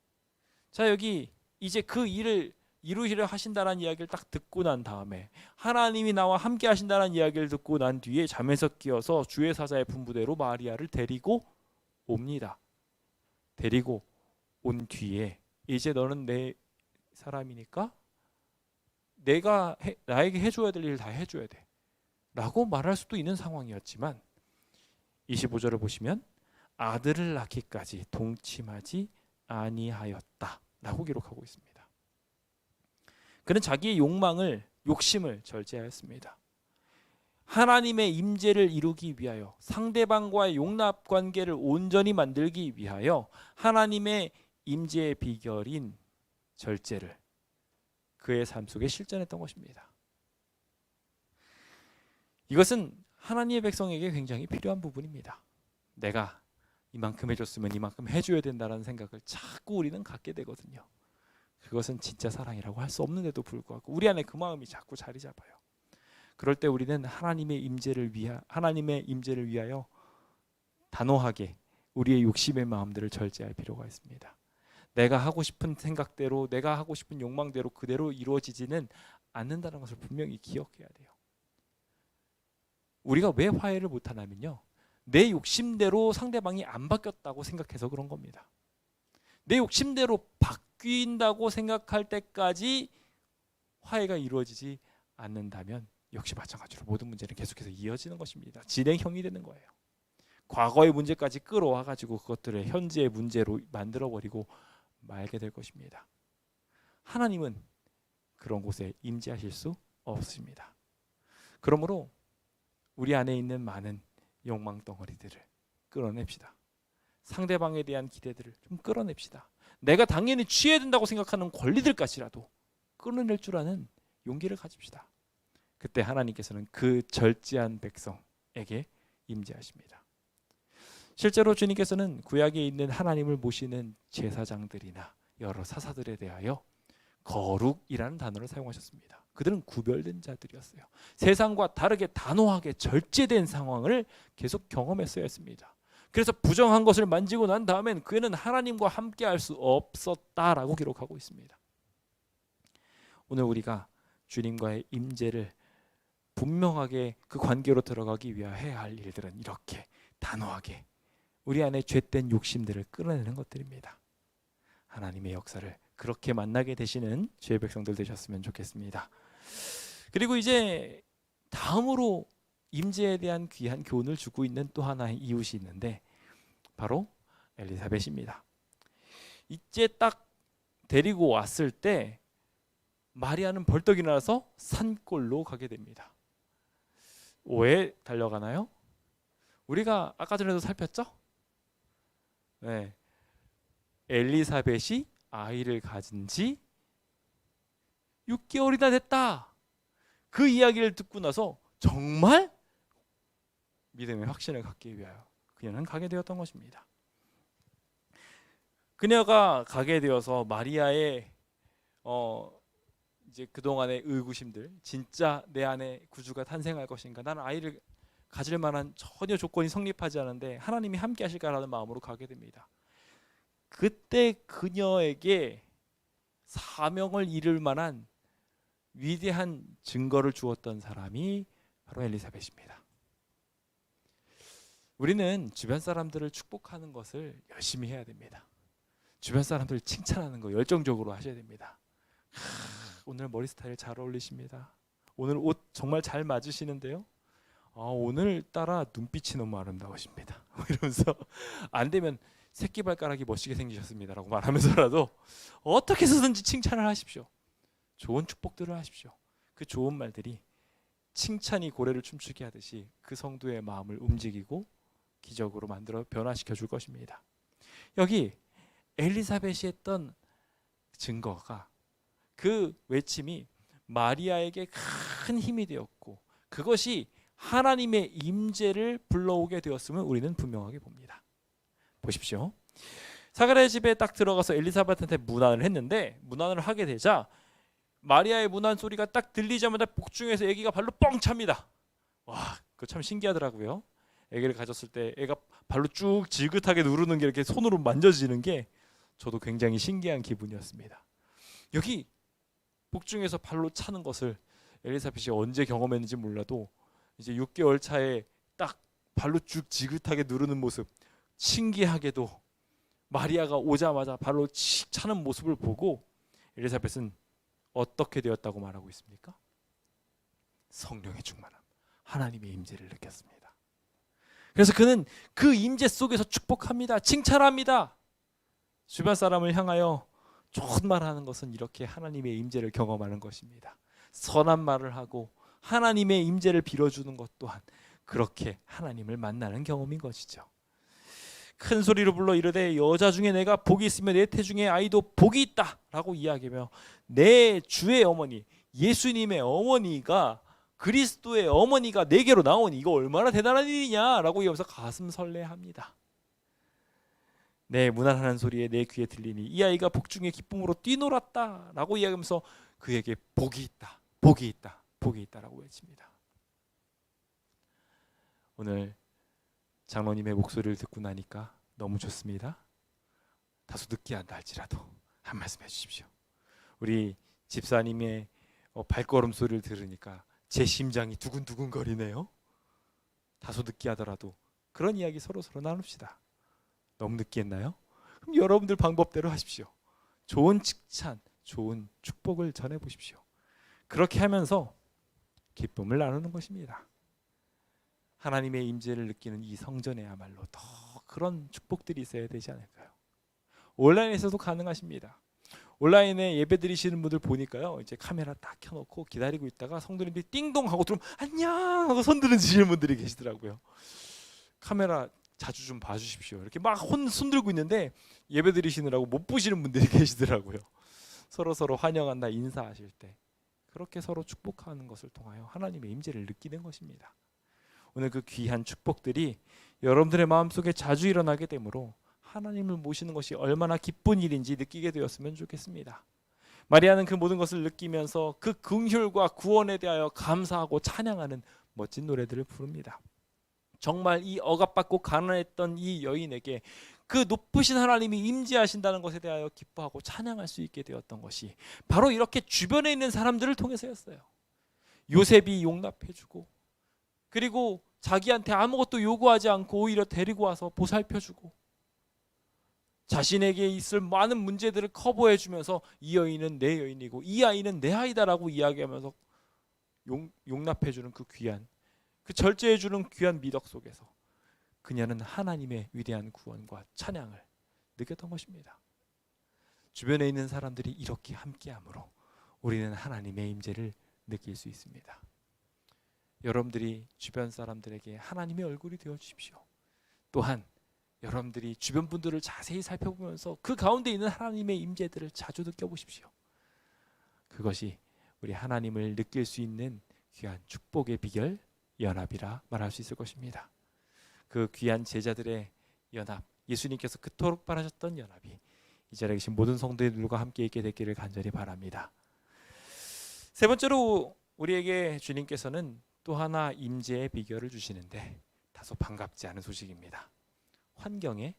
A: 자 여기 이제 그 일을 이루시려 하신다는 이야기를 딱 듣고 난 다음에 하나님이 나와 함께 하신다는 이야기를 듣고 난 뒤에 잠에서 깨어서 주의 사자의 분부대로 마리아를 데리고 옵니다. 데리고 온 뒤에 이제 너는 내 사람이니까 내가 나에게 해줘야 될 일을 다 해줘야 돼 라고 말할 수도 있는 상황이었지만 25절을 보시면 아들을 낳기까지 동침하지 아니하였다 라고 기록하고 있습니다. 그는 자기의 욕심을 절제하였습니다. 하나님의 임재를 이루기 위하여, 상대방과의 용납 관계를 온전히 만들기 위하여 하나님의 임재의 비결인 절제를 그의 삶 속에 실천했던 것입니다. 이것은 하나님의 백성에게 굉장히 필요한 부분입니다. 내가 이만큼 해줬으면 이만큼 해줘야 된다는 생각을 자꾸 우리는 갖게 되거든요. 그것은 진짜 사랑이라고 할 수 없는데도 불구하고 우리 안에 그 마음이 자꾸 자리 잡아요. 그럴 때 우리는 하나님의 임재를 위하여 단호하게 우리의 욕심의 마음들을 절제할 필요가 있습니다. 내가 하고 싶은 생각대로, 내가 하고 싶은 욕망대로 그대로 이루어지지는 않는다는 것을 분명히 기억해야 돼요. 우리가 왜 화해를 못하냐면요, 내 욕심대로 상대방이 안 바뀌었다고 생각해서 그런 겁니다. 내 욕심대로 바뀐다고 생각할 때까지 화해가 이루어지지 않는다면 역시 마찬가지로 모든 문제는 계속해서 이어지는 것입니다. 진행형이 되는 거예요. 과거의 문제까지 끌어와 가지고 그것들을 현재의 문제로 만들어버리고 말게 될 것입니다. 하나님은 그런 곳에 임재하실 수 없습니다. 그러므로 우리 안에 있는 많은 욕망 덩어리들을 끌어냅시다. 상대방에 대한 기대들을 좀 끌어냅시다. 내가 당연히 취해야 된다고 생각하는 권리들까지라도 끌어낼 줄 아는 용기를 가집시다. 그때 하나님께서는 그 절제한 백성에게 임재하십니다. 실제로 주님께서는 구약에 있는 하나님을 모시는 제사장들이나 여러 사사들에 대하여 거룩이라는 단어를 사용하셨습니다. 그들은 구별된 자들이었어요. 세상과 다르게 단호하게 절제된 상황을 계속 경험했어야 했습니다. 그래서 부정한 것을 만지고 난 다음엔 그는 하나님과 함께 할 수 없었다라고 기록하고 있습니다. 오늘 우리가 주님과의 임재를 분명하게 그 관계로 들어가기 위해 해야 할 일들은 이렇게 단호하게 우리 안에 죄된 욕심들을 끌어내는 것들입니다. 하나님의 역사를 그렇게 만나게 되시는 주의 백성들 되셨으면 좋겠습니다. 그리고 이제 다음으로 임재에 대한 귀한 교훈을 주고 있는 또 하나의 이웃이 있는데 바로 엘리사벳입니다. 이제 딱 데리고 왔을 때 마리아는 벌떡 일어나서 산골로 가게 됩니다. 왜 달려가나요? 우리가 아까 전에도 살폈죠? 네. 엘리사벳이 아이를 가진 지 6개월이나 됐다. 그 이야기를 듣고 나서 정말 믿음의 확신을 갖기 위하여 그녀는 가게 되었던 것입니다. 그녀가 가게 되어서 마리아의 이제 그동안의 의구심들, 진짜 내 안에 구주가 탄생할 것인가, 나는 아이를 가질 만한 전혀 조건이 성립하지 않은데 하나님이 함께 하실까라는 마음으로 가게 됩니다. 그때 그녀에게 사명을 이룰 만한 위대한 증거를 주었던 사람이 바로 엘리사벳입니다. 우리는 주변 사람들을 축복하는 것을 열심히 해야 됩니다. 주변 사람들을 칭찬하는 거 열정적으로 하셔야 됩니다. 오늘 머리 스타일 잘 어울리십니다. 오늘 옷 정말 잘 맞으시는데요. 오늘따라 눈빛이 너무 아름다우십니다. 이러면서 안 되면 새끼발가락이 멋지게 생기셨습니다라고 말하면서라도 어떻게 해서든지 칭찬을 하십시오. 좋은 축복들을 하십시오. 그 좋은 말들이 칭찬이 고래를 춤추게 하듯이 그 성도의 마음을 움직이고 기적으로 만들어 변화시켜 줄 것입니다. 여기 엘리사벳이 했던 증거가, 그 외침이 마리아에게 큰 힘이 되었고 그것이 하나님의 임재를 불러오게 되었음을 우리는 분명하게 봅니다. 보십시오. 사가랴의 집에 딱 들어가서 엘리사벳한테 문안을 했는데, 문안을 하게 되자 마리아의 문안 소리가 딱 들리자마자 복중에서 아기가 발로 뻥 찹니다. 와, 그거 참 신기하더라고요. 아기를 가졌을 때 애가 발로 쭉 지긋하게 누르는 게 이렇게 손으로 만져지는 게 저도 굉장히 신기한 기분이었습니다. 여기 복중에서 발로 차는 것을 엘리사벳이 언제 경험했는지 몰라도 이제 6개월 차에 딱 발로 쭉 지긋하게 누르는 모습, 신기하게도 마리아가 오자마자 발로 칙 차는 모습을 보고 엘리사벳은 어떻게 되었다고 말하고 있습니까? 성령의 충만함, 하나님의 임재를 느꼈습니다. 그래서 그는 그 임재 속에서 축복합니다. 칭찬합니다. 주변 사람을 향하여 좋은 말하는 것은 이렇게 하나님의 임재를 경험하는 것입니다. 선한 말을 하고 하나님의 임재를 빌어주는 것 또한 그렇게 하나님을 만나는 경험인 것이죠. 큰 소리로 불러 이르되 여자 중에 내가 복이 있으며 내 태중에 아이도 복이 있다 라고 이야기하며 내 주의 어머니 예수님의 어머니가 그리스도의 어머니가 내게로 나오니 이거 얼마나 대단한 일이냐라고 얘기하면서 가슴 설레합니다. 내 무난하는 소리에 내 귀에 들리니 이 아이가 복중에 기쁨으로 뛰놀았다 라고 이야기하면서 그에게 복이 있다 복이 있다 복이 있다라고 외칩니다. 오늘 장로님의 목소리를 듣고 나니까 너무 좋습니다. 다소 느끼하다 할지라도 한 말씀 해주십시오. 우리 집사님의 발걸음 소리를 들으니까 제 심장이 두근두근 거리네요. 다소 느끼하더라도 그런 이야기 서로 나눕시다. 너무 느끼했나요? 그럼 여러분들 방법대로 하십시오. 좋은 칭찬, 좋은 축복을 전해보십시오. 그렇게 하면서 기쁨을 나누는 것입니다. 하나님의 임재를 느끼는 이 성전에야말로 더 그런 축복들이 있어야 되지 않을까요? 온라인에서도 가능하십니다. 온라인에 예배 드리시는 분들 보니까요, 이제 카메라 딱 켜놓고 기다리고 있다가 성도님들이 띵동 하고 들어오면 안녕 하고 손 드시는 분들이 계시더라고요. 카메라 자주 좀 봐주십시오. 이렇게 막 손 들고 있는데 예배 드리시느라고 못 보시는 분들이 계시더라고요. 서로 환영한다 인사하실 때 그렇게 서로 축복하는 것을 통하여 하나님의 임재를 느끼는 것입니다. 오늘 그 귀한 축복들이 여러분들의 마음속에 자주 일어나게 되므로 하나님을 모시는 것이 얼마나 기쁜 일인지 느끼게 되었으면 좋겠습니다. 마리아는 그 모든 것을 느끼면서 그 긍휼과 구원에 대하여 감사하고 찬양하는 멋진 노래들을 부릅니다. 정말 이 억압받고 가난했던 이 여인에게 그 높으신 하나님이 임재하신다는 것에 대하여 기뻐하고 찬양할 수 있게 되었던 것이 바로 이렇게 주변에 있는 사람들을 통해서였어요. 요셉이 용납해주고 그리고 자기한테 아무것도 요구하지 않고 오히려 데리고 와서 보살펴주고 자신에게 있을 많은 문제들을 커버해주면서 이 여인은 내 여인이고 이 아이는 내 아이다라고 이야기하면서 용납해주는 그 귀한 그 절제해주는 귀한 미덕 속에서 그녀는 하나님의 위대한 구원과 찬양을 느꼈던 것입니다. 주변에 있는 사람들이 이렇게 함께함으로 우리는 하나님의 임재를 느낄 수 있습니다. 여러분들이 주변 사람들에게 하나님의 얼굴이 되어주십시오. 또한 여러분들이 주변 분들을 자세히 살펴보면서 그 가운데 있는 하나님의 임재들을 자주 느껴보십시오. 그것이 우리 하나님을 느낄 수 있는 귀한 축복의 비결, 연합이라 말할 수 있을 것입니다. 그 귀한 제자들의 연합, 예수님께서 그토록 바라셨던 연합이 이 자리에 계신 모든 성도들과 함께 있게 되기를 간절히 바랍니다. 세 번째로 우리에게 주님께서는 또 하나 임재의 비결을 주시는데 다소 반갑지 않은 소식입니다. 환경의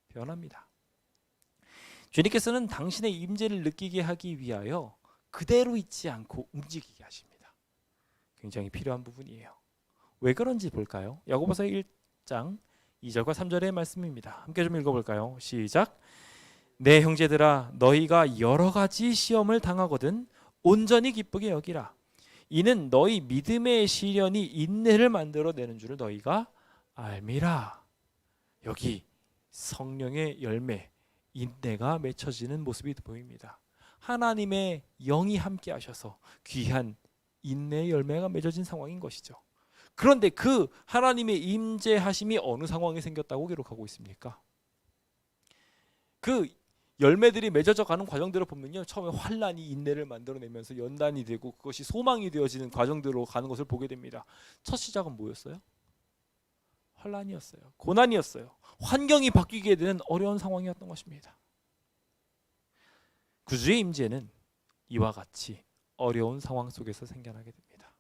A: 변화입니다. 주님께서는 당신의 임재를 느끼게 하기 위하여 그대로 있지 않고 움직이게 하십니다. 굉장히 필요한 부분이에요. 왜 그런지 볼까요? 야고보서 1장 2절과 3절의 말씀입니다. 함께 좀 읽어볼까요? 시작. 내 형제들아 너희가 여러 가지 시험을 당하거든 온전히 기쁘게 여기라. 이는 너희 믿음의 시련이 인내를 만들어내는 줄을 너희가 알미라. 여기 성령의 열매, 인내가 맺혀지는 모습이 보입니다. 하나님의 영이 함께 하셔서 귀한 인내의 열매가 맺어진 상황인 것이죠. 그런데 그 하나님의 임재하심이 어느 상황에 생겼다고 기록하고 있습니까? 그 열매들이 맺어져 가는 과정들을 보면요, 처음에 환란이 인내를 만들어내면서 연단이 되고 그것이 소망이 되어지는 과정들로 가는 것을 보게 됩니다. 첫 시작은 뭐였어요? 환란이었어요. 고난이었어요. 환경이 바뀌게 되는 어려운 상황이었던 것입니다. 구주의 임재는 이와 같이 어려운 상황 속에서 생겨나게 됩니다.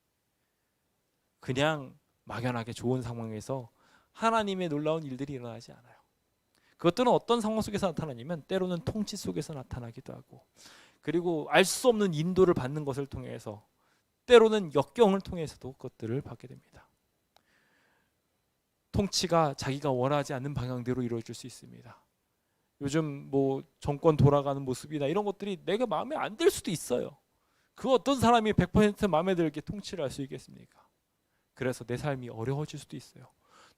A: 그냥 막연하게 좋은 상황에서 하나님의 놀라운 일들이 일어나지 않아요. 그것들은 어떤 상황 속에서 나타나냐면 때로는 통치 속에서 나타나기도 하고, 그리고 알 수 없는 인도를 받는 것을 통해서, 때로는 역경을 통해서도 그것들을 받게 됩니다. 통치가 자기가 원하지 않는 방향대로 이루어질 수 있습니다. 요즘 뭐 정권 돌아가는 모습이나 이런 것들이 내가 마음에 안 들 수도 있어요. 그 어떤 사람이 100% 마음에 들게 통치를 할 수 있겠습니까? 그래서 내 삶이 어려워질 수도 있어요.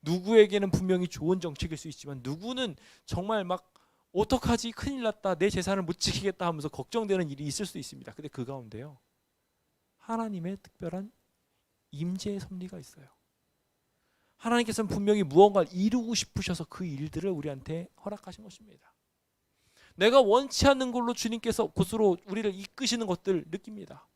A: 누구에게는 분명히 좋은 정책일 수 있지만 누구는 정말 막 어떡하지, 큰일 났다, 내 재산을 못 지키겠다 하면서 걱정되는 일이 있을 수도 있습니다. 근데 그 가운데요, 하나님의 특별한 임재의 섭리가 있어요. 하나님께서는 분명히 무언가를 이루고 싶으셔서 그 일들을 우리한테 허락하신 것입니다. 내가 원치 않는 걸로 주님께서 곳으로 우리를 이끄시는 것들 느낍니다.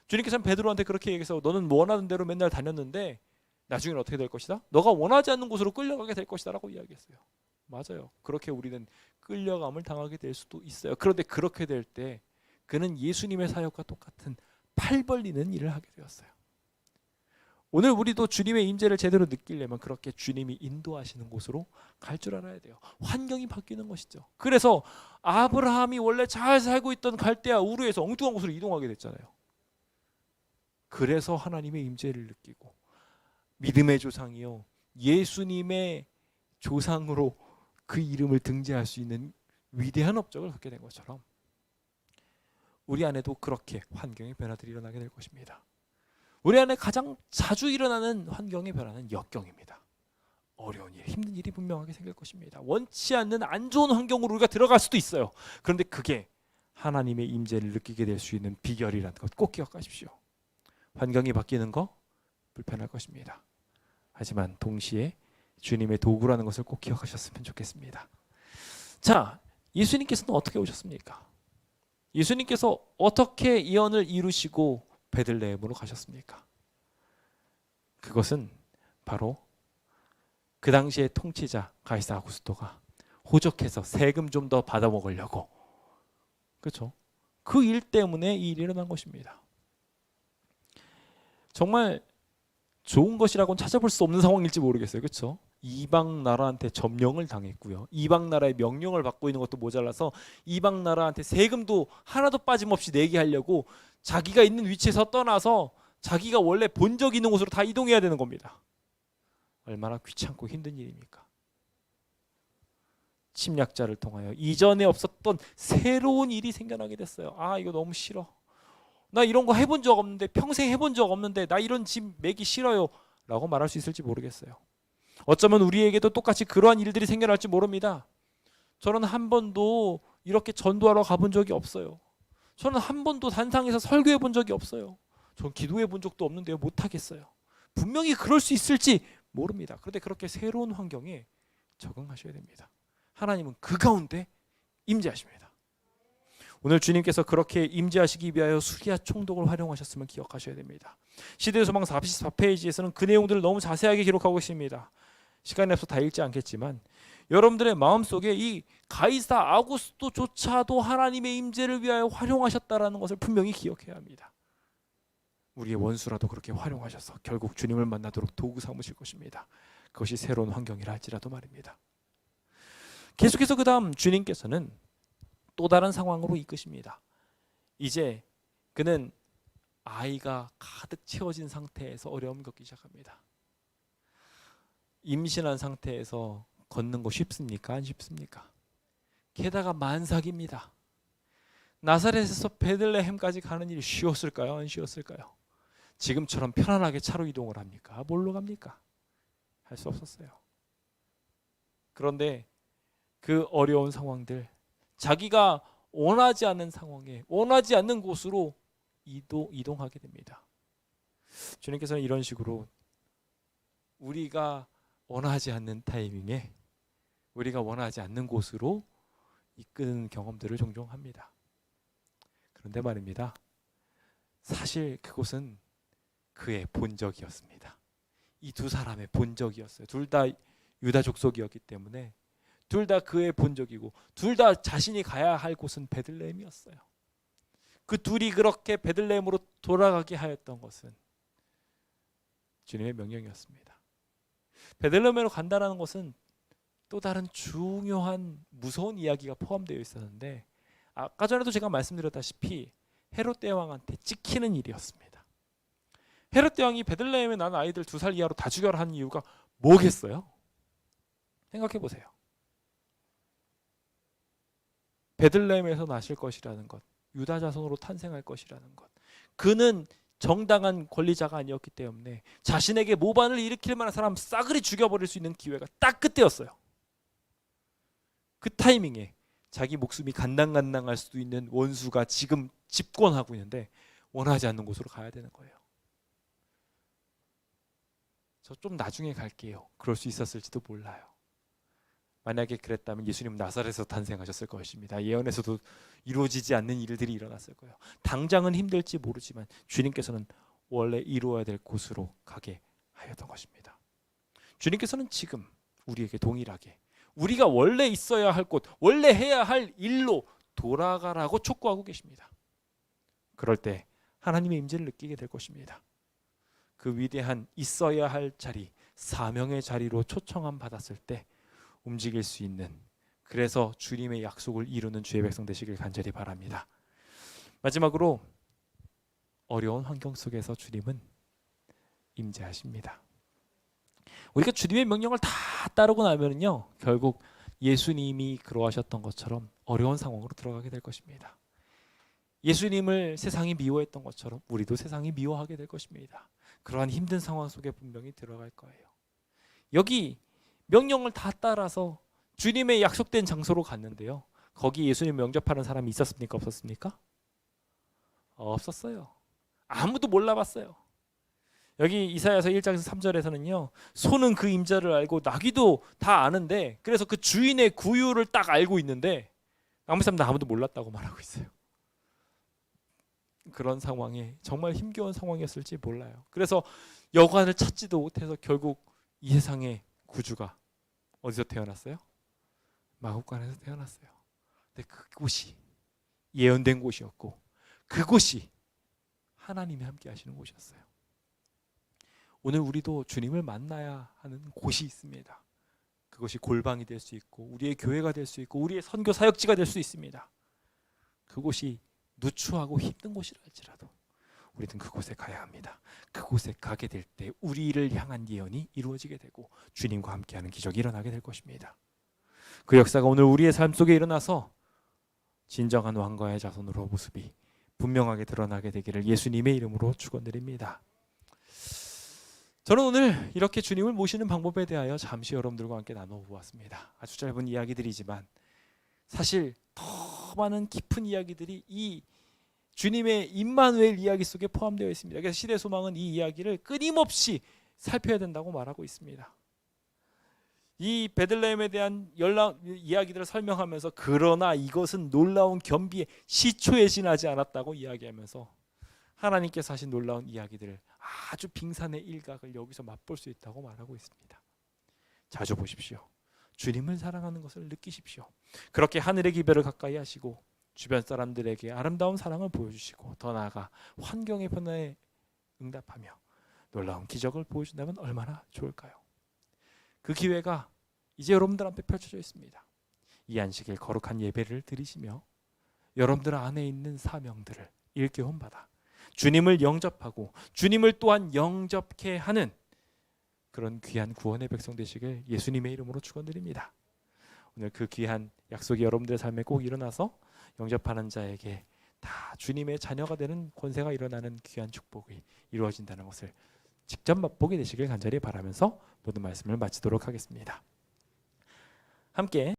A: 주님께서는 베드로한테 그렇게 얘기해서 너는 원하는 대로 맨날 다녔는데 나중에는 어떻게 될 것이다? 너가 원하지 않는 곳으로 끌려가게 될 것이다 라고 이야기했어요. 맞아요. 그렇게 우리는 끌려감을 당하게 될 수도 있어요. 그런데 그렇게 될 때 그는 예수님의 사역과 똑같은 팔 벌리는 일을 하게 되었어요. 오늘 우리도 주님의 임재를 제대로 느끼려면 그렇게 주님이 인도하시는 곳으로 갈 줄 알아야 돼요. 환경이 바뀌는 것이죠. 그래서 아브라함이 원래 잘 살고 있던 갈대아 우르에서 엉뚱한 곳으로 이동하게 됐잖아요. 그래서 하나님의 임재를 느끼고 믿음의 조상이요 예수님의 조상으로 그 이름을 등재할 수 있는 위대한 업적을 갖게 된 것처럼 우리 안에도 그렇게 환경의 변화들이 일어나게 될 것입니다. 우리 안에 가장 자주 일어나는 환경의 변화는 역경입니다. 어려운 일, 힘든 일이 분명하게 생길 것입니다. 원치 않는 안 좋은 환경으로 우리가 들어갈 수도 있어요. 그런데 그게 하나님의 임재를 느끼게 될 수 있는 비결이라는 것 꼭 기억하십시오. 환경이 바뀌는 거 불편할 것입니다. 하지만 동시에 주님의 도구라는 것을 꼭 기억하셨으면 좋겠습니다. 자, 예수님께서는 어떻게 오셨습니까? 예수님께서 어떻게 예언을 이루시고 베들레헴으로 가셨습니까? 그것은 바로 그 당시의 통치자 가이사 아구스토가 호적해서 세금 좀 더 받아먹으려고, 그렇죠? 그 일 때문에 이 일이 일어난 것입니다. 정말 좋은 것이라고는 찾아볼 수 없는 상황일지 모르겠어요. 그렇죠? 이방 나라한테 점령을 당했고요. 이방 나라의 명령을 받고 있는 것도 모자라서 이방 나라한테 세금도 하나도 빠짐없이 내게 하려고 자기가 있는 위치에서 떠나서 자기가 원래 본 적 있는 곳으로 다 이동해야 되는 겁니다. 얼마나 귀찮고 힘든 일입니까? 침략자를 통하여 이전에 없었던 새로운 일이 생겨나게 됐어요. 아, 이거 너무 싫어. 나 이런 거 해본 적 없는데, 평생 해본 적 없는데 나 이런 집 매기 싫어요 라고 말할 수 있을지 모르겠어요. 어쩌면 우리에게도 똑같이 그러한 일들이 생겨날지 모릅니다. 저는 한 번도 이렇게 전도하러 가본 적이 없어요. 저는 한 번도 단상에서 설교해 본 적이 없어요. 전 기도해 본 적도 없는데요. 못하겠어요. 분명히 그럴 수 있을지 모릅니다. 그런데 그렇게 새로운 환경에 적응하셔야 됩니다. 하나님은 그 가운데 임재하십니다. 오늘 주님께서 그렇게 임재하시기 위하여 수리아 총독을 활용하셨음을 기억하셔야 됩니다. 시대의 소망 44페이지에서는 그 내용들을 너무 자세하게 기록하고 있습니다. 시간이 없어서 다 읽지 않겠지만 여러분들의 마음속에 이 가이사 아구스토조차도 하나님의 임재를 위하여 활용하셨다라는 것을 분명히 기억해야 합니다. 우리의 원수라도 그렇게 활용하셔서 결국 주님을 만나도록 도구 삼으실 것입니다. 그것이 새로운 환경이라 할지라도 말입니다. 계속해서 그 다음 주님께서는 또 다른 상황으로 이끄십니다. 이제 그는 아이가 가득 채워진 상태에서 어려움을 겪기 시작합니다. 임신한 상태에서 걷는 거 쉽습니까? 안 쉽습니까? 게다가 만삭입니다. 나사렛에서 베들레헴까지 가는 일이 쉬웠을까요? 안 쉬웠을까요? 지금처럼 편안하게 차로 이동을 합니까? 뭘로 갑니까? 할 수 없었어요. 그런데 그 어려운 상황들, 자기가 원하지 않는 상황에, 원하지 않는 곳으로 이동하게 됩니다. 주님께서는 이런 식으로 우리가 원하지 않는 타이밍에 우리가 원하지 않는 곳으로 이끄는 경험들을 종종 합니다. 그런데 말입니다. 사실 그곳은 그의 본적이었습니다. 이 두 사람의 본적이었어요. 둘 다 유다 족속이었기 때문에 둘 다 그의 본적이고 둘 다 자신이 가야 할 곳은 베들레헴이었어요. 그 둘이 그렇게 베들레헴으로 돌아가게 하였던 것은 주님의 명령이었습니다. 베들레헴으로 간다는 것은 또 다른 중요한 무서운 이야기가 포함되어 있었는데 아까 전에도 제가 말씀드렸다시피 헤롯 대왕한테 찍히는 일이었습니다. 헤롯 대왕이 베들레헴에 난 아이들 2살 이하로 다 죽여라 한 이유가 뭐겠어요? 생각해 보세요. 베들레헴에서 나실 것이라는 것, 유다 자손으로 탄생할 것이라는 것, 그는 정당한 권리자가 아니었기 때문에 자신에게 모반을 일으킬 만한 사람 싸그리 죽여버릴 수 있는 기회가 딱 그때였어요. 그 타이밍에 자기 목숨이 간당간당할 수도 있는 원수가 지금 집권하고 있는데 원하지 않는 곳으로 가야 되는 거예요. 저 좀 나중에 갈게요. 그럴 수 있었을지도 몰라요. 만약에 그랬다면 예수님은 나사렛에서 탄생하셨을 것입니다. 예언에서도 이루어지지 않는 일들이 일어났을 거예요. 당장은 힘들지 모르지만 주님께서는 원래 이루어야 될 곳으로 가게 하였던 것입니다. 주님께서는 지금 우리에게 동일하게 우리가 원래 있어야 할 곳, 원래 해야 할 일로 돌아가라고 촉구하고 계십니다. 그럴 때 하나님의 임재를 느끼게 될 것입니다. 그 위대한 있어야 할 자리, 사명의 자리로 초청함 받았을 때 움직일 수 있는, 그래서 주님의 약속을 이루는 주의 백성 되시길 간절히 바랍니다. 마지막으로 어려운 환경 속에서 주님은 임재하십니다. 우리가 주님의 명령을 다 따르고 나면요, 결국 예수님이 그러하셨던 것처럼 어려운 상황으로 들어가게 될 것입니다. 예수님을 세상이 미워했던 것처럼 우리도 세상이 미워하게 될 것입니다. 그러한 힘든 상황 속에 분명히 들어갈 거예요. 여기 명령을 다 따라서 주님의 약속된 장소로 갔는데요, 거기 예수님 영접하는 사람이 있었습니까? 없었습니까? 없었어요. 아무도 몰라봤어요. 여기 이사야서 1장에서 3절에서는요, 소는 그 임자를 알고 나귀도 다 아는데, 그래서 그 주인의 구유를 딱 알고 있는데 나머지 사람들 아무도 몰랐다고 말하고 있어요. 그런 상황에 정말 힘겨운 상황이었을지 몰라요. 그래서 여관을 찾지도 못해서 결국 이 세상의 구주가 어디서 태어났어요? 마구간에서 태어났어요. 근데 그곳이 예언된 곳이었고, 그곳이 하나님이 함께 하시는 곳이었어요. 오늘 우리도 주님을 만나야 하는 곳이 있습니다. 그것이 골방이 될 수 있고, 우리의 교회가 될 수 있고, 우리의 선교 사역지가 될 수 있습니다. 그곳이 누추하고 힘든 곳이라 할지라도 우리는 그곳에 가야 합니다. 그곳에 가게 될 때 우리를 향한 예언이 이루어지게 되고 주님과 함께하는 기적이 일어나게 될 것입니다. 그 역사가 오늘 우리의 삶 속에 일어나서 진정한 왕과의 자손으로 모습이 분명하게 드러나게 되기를 예수님의 이름으로 축원드립니다. 저는 오늘 이렇게 주님을 모시는 방법에 대하여 잠시 여러분들과 함께 나눠보았습니다. 아주 짧은 이야기들이지만 사실 더 많은 깊은 이야기들이 이 주님의 임마누엘 이야기 속에 포함되어 있습니다. 그래서 시대 소망은 이 이야기를 끊임없이 살펴야 된다고 말하고 있습니다. 이 베들레헴에 대한 이야기들을 설명하면서 그러나 이것은 놀라운 겸비의 시초에 지나지 않았다고 이야기하면서 하나님께서 하신 놀라운 이야기들을 아주 빙산의 일각을 여기서 맛볼 수 있다고 말하고 있습니다. 자주 보십시오. 주님을 사랑하는 것을 느끼십시오. 그렇게 하늘의 기별을 가까이 하시고 주변 사람들에게 아름다운 사랑을 보여주시고 더 나아가 환경의 변화에 응답하며 놀라운 기적을 보여준다면 얼마나 좋을까요? 그 기회가 이제 여러분들 앞에 펼쳐져 있습니다. 이 안식일 거룩한 예배를 드리시며 여러분들 안에 있는 사명들을 일깨움 받아 주님을 영접하고 주님을 또한 영접케 하는 그런 귀한 구원의 백성 되시길 예수님의 이름으로 축원드립니다. 오늘 그 귀한 약속이 여러분들의 삶에 꼭 일어나서 영접하는 자에게 다 주님의 자녀가 되는 권세가 일어나는 귀한 축복이 이루어진다는 것을 직접 맛보게 되시길 간절히 바라면서 모든 말씀을 마치도록 하겠습니다. 함께